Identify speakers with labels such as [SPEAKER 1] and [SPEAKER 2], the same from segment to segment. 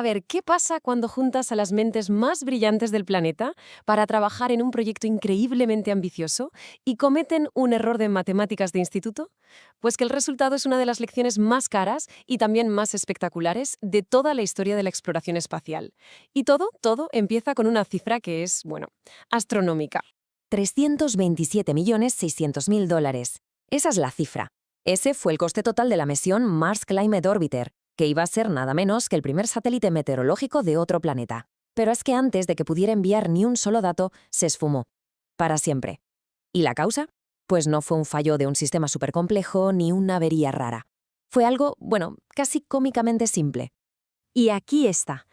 [SPEAKER 1] ver, ¿qué pasa cuando juntas a las mentes más brillantes del planeta para trabajar en un proyecto increíblemente ambicioso y cometen un error de matemáticas de instituto? Pues que el resultado es una de las lecciones más caras y también más espectaculares de toda la historia de la exploración espacial. Y todo empieza con una cifra que es, bueno, astronómica.
[SPEAKER 2] 327.600.000 dólares. Esa es la cifra. Ese fue el coste total de la misión Mars Climate Orbiter, que iba a ser nada menos que el primer satélite meteorológico de otro planeta. Pero es que antes de que pudiera enviar ni un solo dato, se esfumó. Para siempre. ¿Y la causa? Pues no fue un fallo de un sistema supercomplejo ni una avería rara. Fue algo, bueno, casi cómicamente simple.
[SPEAKER 1] Y aquí está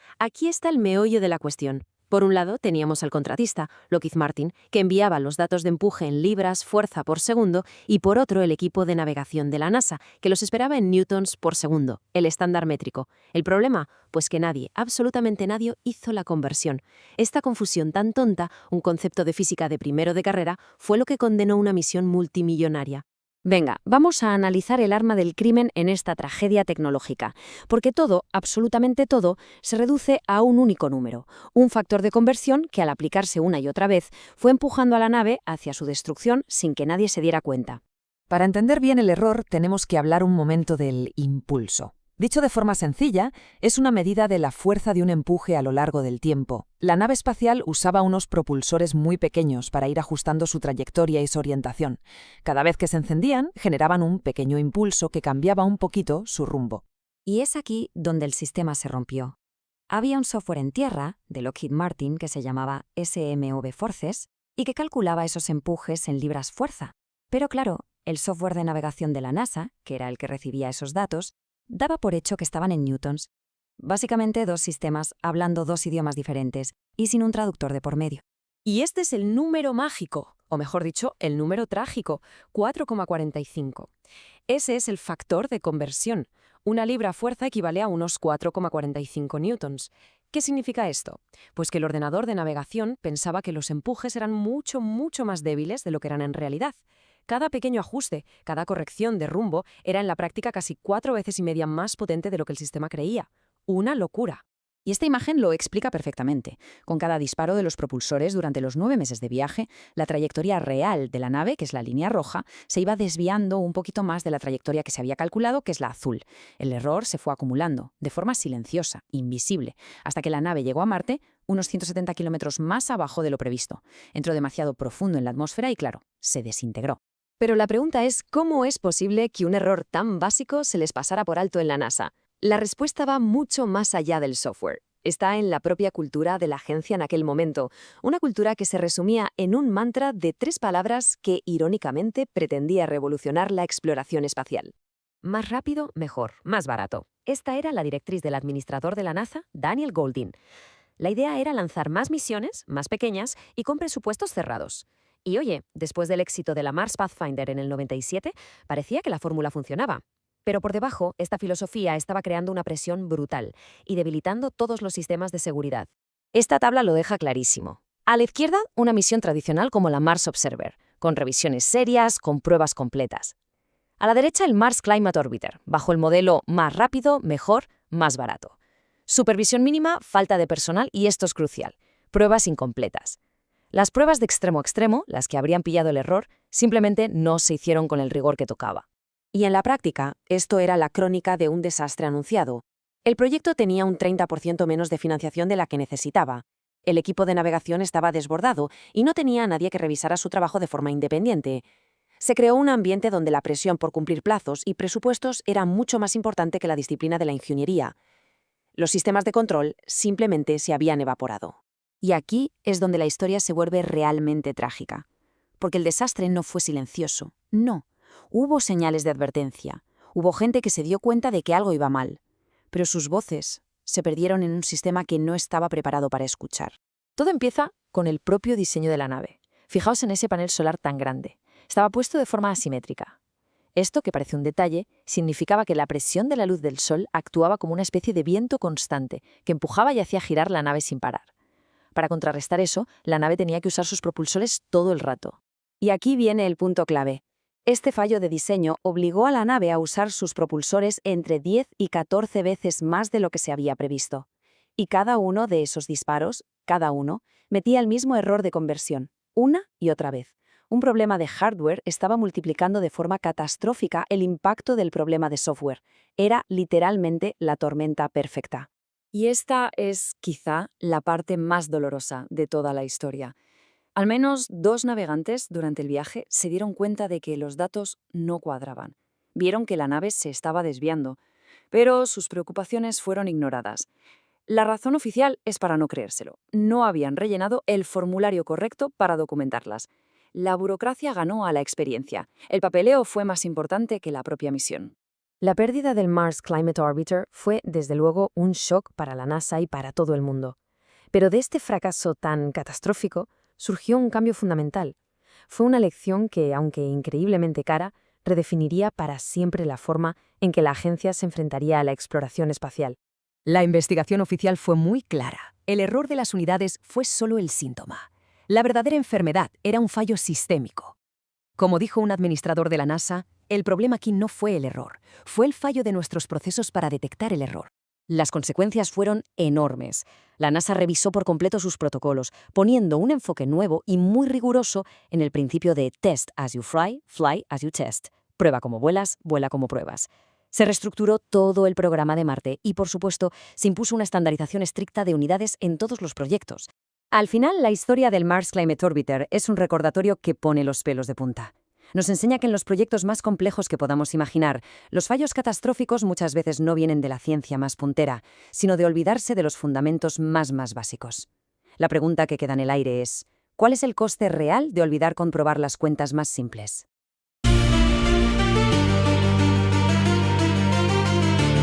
[SPEAKER 1] el meollo de la cuestión. Por un lado, teníamos al contratista, Lockheed Martin, que enviaba los datos de empuje en libras fuerza por segundo, y por otro el equipo de navegación de la NASA, que los esperaba en newtons por segundo, el estándar métrico. ¿El problema? Pues que nadie, absolutamente nadie, hizo la conversión. Esta confusión tan tonta, un concepto de física de primero de carrera, fue lo que condenó una misión multimillonaria.
[SPEAKER 2] Venga, vamos a analizar el arma del crimen en esta tragedia tecnológica, porque todo, absolutamente todo, se reduce a un único número, un factor de conversión que al aplicarse una y otra vez fue empujando a la nave hacia su destrucción sin que nadie se diera cuenta.
[SPEAKER 3] Para entender bien el error, tenemos que hablar un momento del impulso. Dicho de forma sencilla, es una medida de la fuerza de un empuje a lo largo del tiempo. La nave espacial usaba unos propulsores muy pequeños para ir ajustando su trayectoria y su orientación. Cada vez que se encendían, generaban un pequeño impulso que cambiaba un poquito su rumbo.
[SPEAKER 2] Y es aquí donde el sistema se rompió. Había un software en tierra, de Lockheed Martin, que se llamaba SMV Forces, y que calculaba esos empujes en libras fuerza. Pero claro, el software de navegación de la NASA, que era el que recibía esos datos, daba por hecho que estaban en newtons. Básicamente dos sistemas hablando dos idiomas diferentes y sin un traductor de por medio.
[SPEAKER 1] Y este es el número mágico, o mejor dicho, el número trágico, 4,45. Ese es el factor de conversión. Una libra fuerza equivale a unos 4,45 newtons. ¿Qué significa esto? Pues que el ordenador de navegación pensaba que los empujes eran mucho más débiles de lo que eran en realidad. Cada pequeño ajuste, cada corrección de rumbo era en la práctica casi 4 veces y media más potente de lo que el sistema creía. Una locura.
[SPEAKER 4] Y esta imagen lo explica perfectamente. Con cada disparo de los propulsores durante los 9 meses de viaje, la trayectoria real de la nave, que es la línea roja, se iba desviando un poquito más de la trayectoria que se había calculado, que es la azul. El error se fue acumulando, de forma silenciosa, invisible, hasta que la nave llegó a Marte unos 170 kilómetros más abajo de lo previsto. Entró demasiado profundo en la atmósfera y, claro, se desintegró.
[SPEAKER 1] Pero la pregunta es, ¿cómo es posible que un error tan básico se les pasara por alto en la NASA? La respuesta va mucho más allá del software. Está en la propia cultura de la agencia en aquel momento, una cultura que se resumía en un mantra de 3 palabras que, irónicamente, pretendía revolucionar la exploración espacial.
[SPEAKER 2] Más rápido, mejor, más barato. Esta era la directriz del administrador de la NASA, Daniel Goldin. La idea era lanzar más misiones, más pequeñas y con presupuestos cerrados. Y oye, después del éxito de la Mars Pathfinder en el 97, parecía que la fórmula funcionaba. Pero por debajo, esta filosofía estaba creando una presión brutal y debilitando todos los sistemas de seguridad. Esta tabla lo deja clarísimo. A la izquierda, una misión tradicional como la Mars Observer, con revisiones serias, con pruebas completas. A la derecha, el Mars Climate Orbiter, bajo el modelo más rápido, mejor, más barato. Supervisión mínima, falta de personal y esto es crucial, pruebas incompletas. Las pruebas de extremo a extremo, las que habrían pillado el error, simplemente no se hicieron con el rigor que tocaba.
[SPEAKER 1] Y en la práctica, esto era la crónica de un desastre anunciado. El proyecto tenía un 30% menos de financiación de la que necesitaba. El equipo de navegación estaba desbordado y no tenía a nadie que revisara su trabajo de forma independiente. Se creó un ambiente donde la presión por cumplir plazos y presupuestos era mucho más importante que la disciplina de la ingeniería. Los sistemas de control simplemente se habían evaporado.
[SPEAKER 4] Y aquí es donde la historia se vuelve realmente trágica. Porque el desastre no fue silencioso, no. Hubo señales de advertencia, hubo gente que se dio cuenta de que algo iba mal, pero sus voces se perdieron en un sistema que no estaba preparado para escuchar.
[SPEAKER 2] Todo empieza con el propio diseño de la nave. Fijaos en ese panel solar tan grande. Estaba puesto de forma asimétrica. Esto, que parece un detalle, significaba que la presión de la luz del sol actuaba como una especie de viento constante que empujaba y hacía girar la nave sin parar. Para contrarrestar eso, la nave tenía que usar sus propulsores todo el rato.
[SPEAKER 1] Y aquí viene el punto clave. Este fallo de diseño obligó a la nave a usar sus propulsores entre 10 y 14 veces más de lo que se había previsto.
[SPEAKER 2] Y cada uno de esos disparos, cada uno, metía el mismo error de conversión, una y otra vez. Un problema de hardware estaba multiplicando de forma catastrófica el impacto del problema de software. Era literalmente la tormenta perfecta.
[SPEAKER 1] Y esta es, quizá, la parte más dolorosa de toda la historia. Al menos 2 navegantes durante el viaje se dieron cuenta de que los datos no cuadraban. Vieron que la nave se estaba desviando, pero sus preocupaciones fueron ignoradas. La razón oficial es para no creérselo. No habían rellenado el formulario correcto para documentarlas. La burocracia ganó a la experiencia. El papeleo fue más importante que la propia misión.
[SPEAKER 2] La pérdida del Mars Climate Orbiter fue, desde luego, un shock para la NASA y para todo el mundo. Pero de este fracaso tan catastrófico surgió un cambio fundamental. Fue una lección que, aunque increíblemente cara, redefiniría para siempre la forma en que la agencia se enfrentaría a la exploración espacial.
[SPEAKER 3] La investigación oficial fue muy clara. El error de las unidades fue solo el síntoma. La verdadera enfermedad era un fallo sistémico. Como dijo un administrador de la NASA, el problema aquí no fue el error, fue el fallo de nuestros procesos para detectar el error.
[SPEAKER 2] Las consecuencias fueron enormes. La NASA revisó por completo sus protocolos, poniendo un enfoque nuevo y muy riguroso en el principio de test as you fly, fly as you test. Prueba como vuelas, vuela como pruebas. Se reestructuró todo el programa de Marte y, por supuesto, se impuso una estandarización estricta de unidades en todos los proyectos. Al final, la historia del Mars Climate Orbiter es un recordatorio que pone los pelos de punta. Nos enseña que en los proyectos más complejos que podamos imaginar, los fallos catastróficos muchas veces no vienen de la ciencia más puntera, sino de olvidarse de los fundamentos más básicos. La pregunta que queda en el aire es, ¿cuál es el coste real de olvidar comprobar las cuentas más simples?